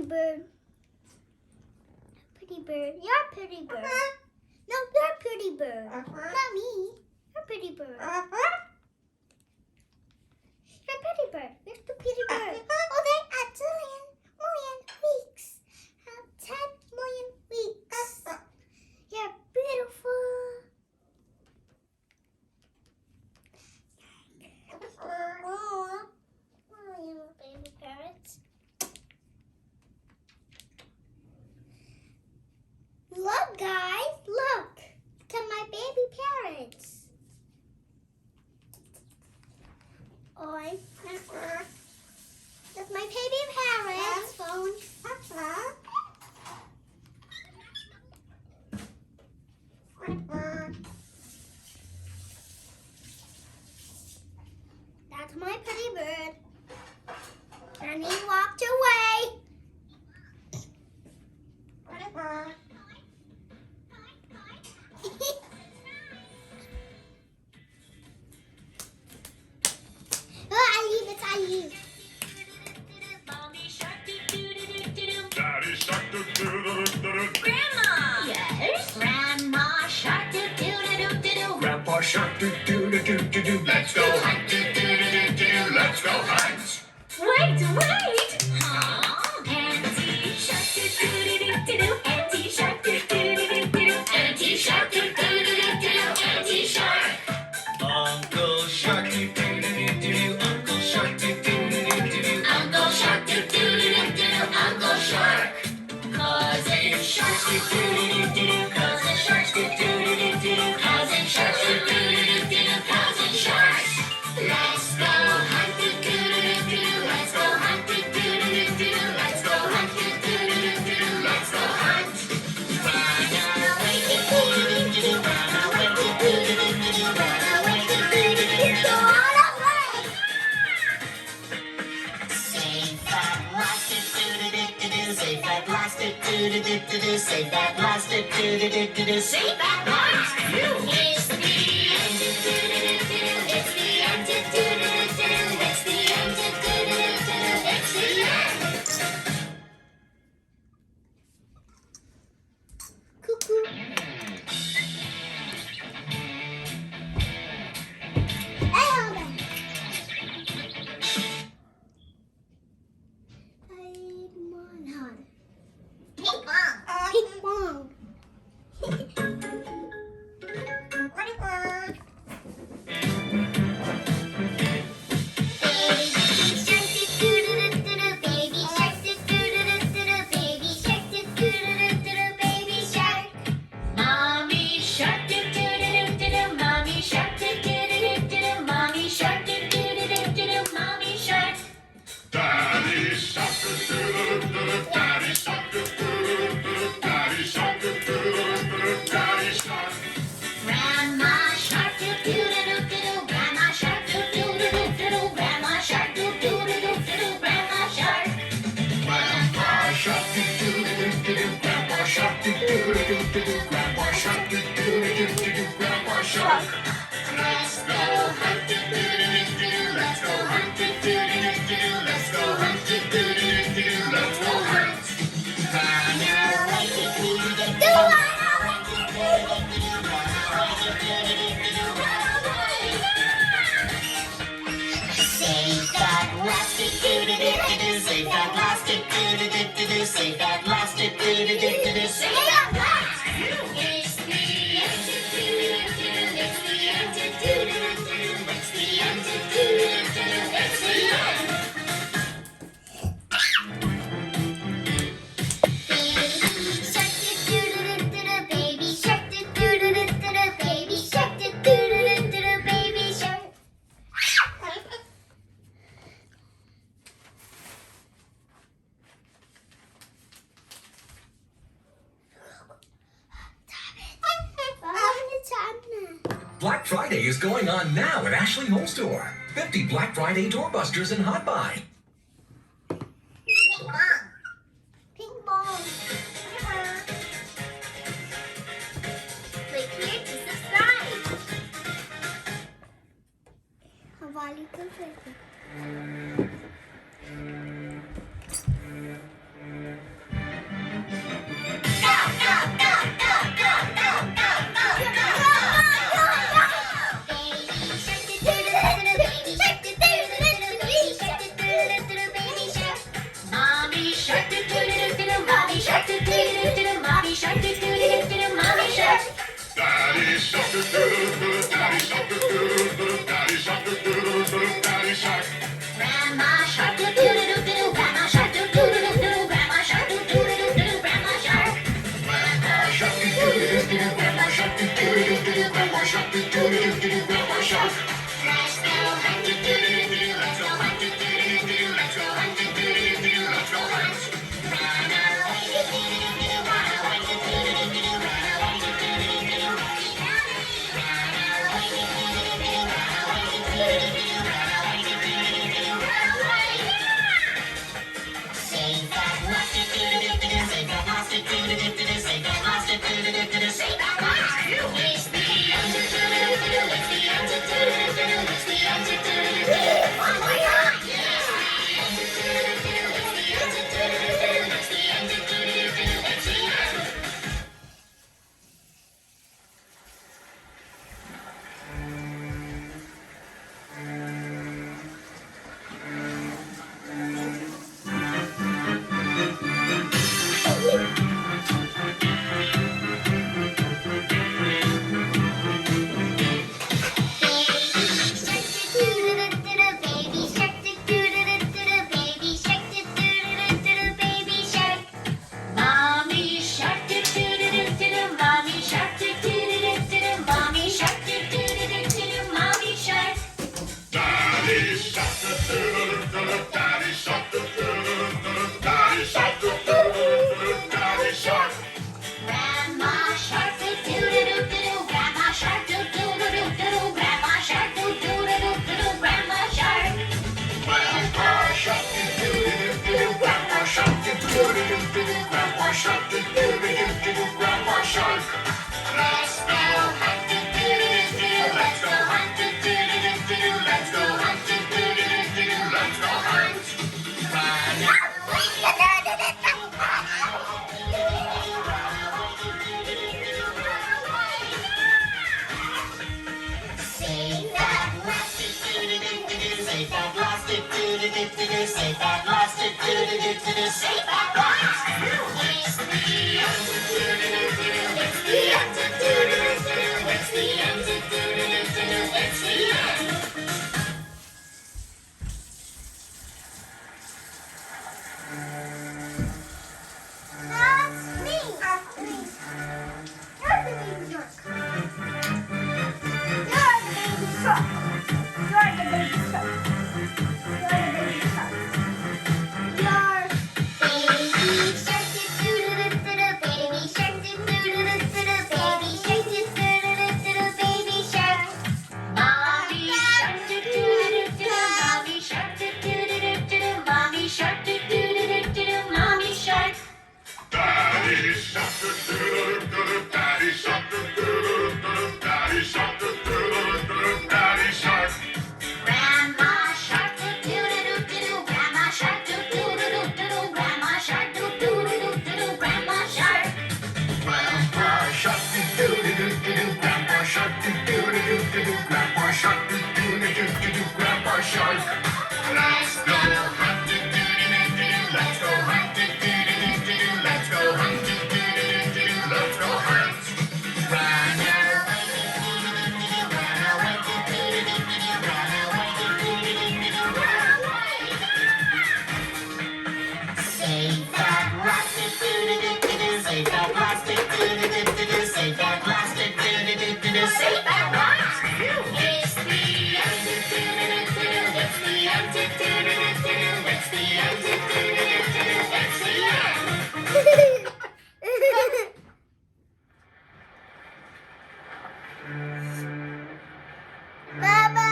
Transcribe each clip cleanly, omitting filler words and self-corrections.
bird. Pretty bird. You're a pretty bird. No, you're a pretty bird. Not me. You're a pretty bird. You're a pretty bird. You're the pretty bird. Oh, there are 2 million weeks. 10 million weeks. You're beautiful. Oh, you baby parrots. Look, guys, look to my baby parrots. Oi, that's my baby parrot's phone. That's my pretty bird. And he walked away. I leave. Daddy shark do do do do do. Grandma! Yes? Grandma shark do do do do do. Grandpa shark do do do do do do. Let's go hunt do do do do do. Let's go hunt. Wait! Huh? Auntie shark do do do do do. Auntie shark do do do do do. Auntie shark do do do do do. Auntie shark. Uncle shark do do do do do. Uncle shark do do do do do. Uncle shark do do do do do. Uncle shark. Cousin sharks do do do do do. Cousin sharks do do do do do. Cousin sharks do do do do do. Cousin sharks. Let's go hunt do do do do. Let's go hunt do do do do. Let's go hunt do do do do. Let's go hunt. Run away do do do do. Run away do do do do. Run away do do do do. Run away. Safe at last do do do do do. Safe at last do do do do do. Safe at last do do do do do. Safe at last. It's the end do do do do. It's the end do do do do. It's the end do do do do. It's the end. Cuckoo. Ping pong. Mommy shark do do do do do. Mommy shark do do do do do. Mommy shark do do do do do. Mommy shark. Daddy shark do do do do do. Daddy shark do do do do do. Daddy shark do do do do do. Daddy shark. Grandma shark do do do do do. Grandma shark do do do do do. Grandma shark do do do do do. Grandma shark. Grandpa shark do do do do do. Grandpa shark do do do do do. Grandpa shark do do do do do. Grandpa shark. Let's go hunt do do do do. Let's go hunt do do do do. Let's go hunt do do do do. Let's go hunt. Run away do do do do. Run away do do do do. Run away do do do do. Run away. Safe at last do do do do do. Safe at last do do do do do. Safe at last do do do do do. Safe at last. It's the end do do do do. It's the end do do do do. It's the end do do do do. It's the end. Baby shark do do do do do. Baby shark do do do do do. Baby shark. Black Friday is going on now at Ashley Home Store. 50 Black Friday doorbusters and hot buy. Ping pong. Click here to subscribe. Havali ko. Daddy shark. Grandma shark, doo doo doo doo doo. Grandma shark, doo doo doo doo doo. Grandma shark, doo doo doo doo doo. Grandma shark. Grandpa shark, doo doo doo doo doo. Grandpa shark, doo doo doo doo doo. Grandpa shark, doo doo doo doo doo. Grandpa shark. Let's go hunt, doo doo doo doo. Let's go hunt, doo doo doo doo. Let's go hunt, doo doo doo doo. Let's go hunt. Run away, doo doo doo doo. Run away, doo doo doo doo. Run away, doo doo doo doo. Run away, doo doo doo doo. Run away, doo doo doo doo. Run away, doo doo doo doo. Run away, doo doo doo doo. Run away. Save that lost it, doo doo doo doo. Save that lost it, doo doo doo doo. Save that lost it, doo doo doo doo. Save that lost. It's the end, doo doo doo doo. It's the end, doo doo doo doo. It's the end, doo doo doo doo. Oh my God! Yes. It's the end, doo doo doo doo. It's the end, doo doo doo doo. It's the end, doo doo doo doo. It's the end. Baby shark, doo-doo-doo-doo-doo. Baby shark, doo-doo-doo-doo-doo. Baby shark. Mommy shark, doo doo doo doo doo. Mommy shark, doo doo doo doo doo. Mommy shark, doo doo doo doo doo. Mommy shark. Daddy shark, doo doo doo doo. Daddy shark, doo doo doo doo. Daddy shark, doo doo doo doo. Daddy shark. Grandma shark, doo doo doo doo doo. Grandma shark, doo doo doo doo doo. Grandma shark, doo doo doo doo doo. Grandma shark. Grandpa shark, doo doo doo doo. Grandpa shark, doo doo doo doo. Grandpa shark, doo doo doo doo. Grandpa shark. Let's go hunt, doo doo doo doo. Let's go hunt, doo doo doo doo. Let's go hunt, doo doo doo doo. Let's go hunt. Save that lost it, doo doo doo doo. Save that lost it, doo doo doo doo. Save that lost it, doo doo doo doo. Save that lost. It's the end, doo doo doo doo. It's the end, doo doo doo doo. It's the end, doo doo doo doo. It's the end. That's me. You're the baby shark. You're the baby shark. You're the baby shark. You're the baby shark. You're baby shark, doo-doo-doo-doo-doo. Baby shark, doo-doo-doo-doo-doo. Baby shark, doo-doo-doo-doo-doo. Baby shark. Mommy shark, doo doo doo doo. Mommy shark, doo doo doo doo. Mommy shark, doo doo doo doo. Mommy shark. Daddy shark, doo doo doo doo. Daddy shark, doo doo doo doo. Daddy shark, doo doo doo doo. Daddy shark. Grandma shark, doo doo doo doo. Grandma shark, doo doo doo doo. Grandma shark, doo doo doo doo. Grandma shark. Grandpa shark, doo doo doo doo. Grandpa shark, doo doo doo doo. Grandpa shark, doo doo doo doo. Grandpa shark. Let's go hunt, doo doo doo doo. Let's go hunt, doo doo doo doo. Let's go hunt, doo doo doo doo. Let's go hunt. Run away, run away, doo doo doo doo. Run away, doo doo doo doo. Run away. Save that lost it, doo doo doo doo. Save that lost it, doo doo doo doo. Save that lost it, doo doo doo doo. Save that lost. It's the end, doo doo doo doo. It's the end, doo doo doo doo. It's the end, doo doo doo doo. It's the end. Baba.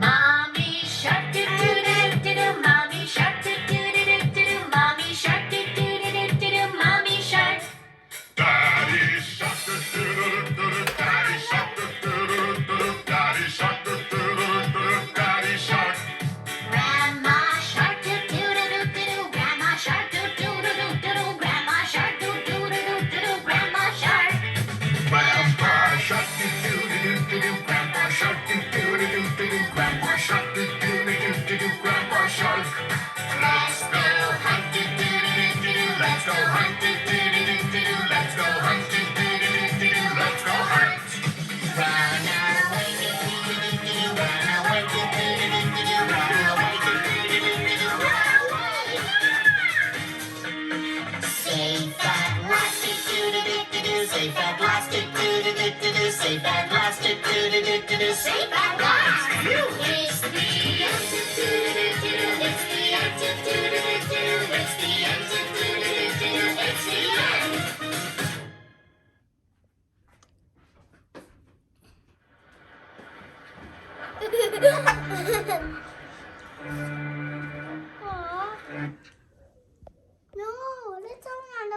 Mommy shark,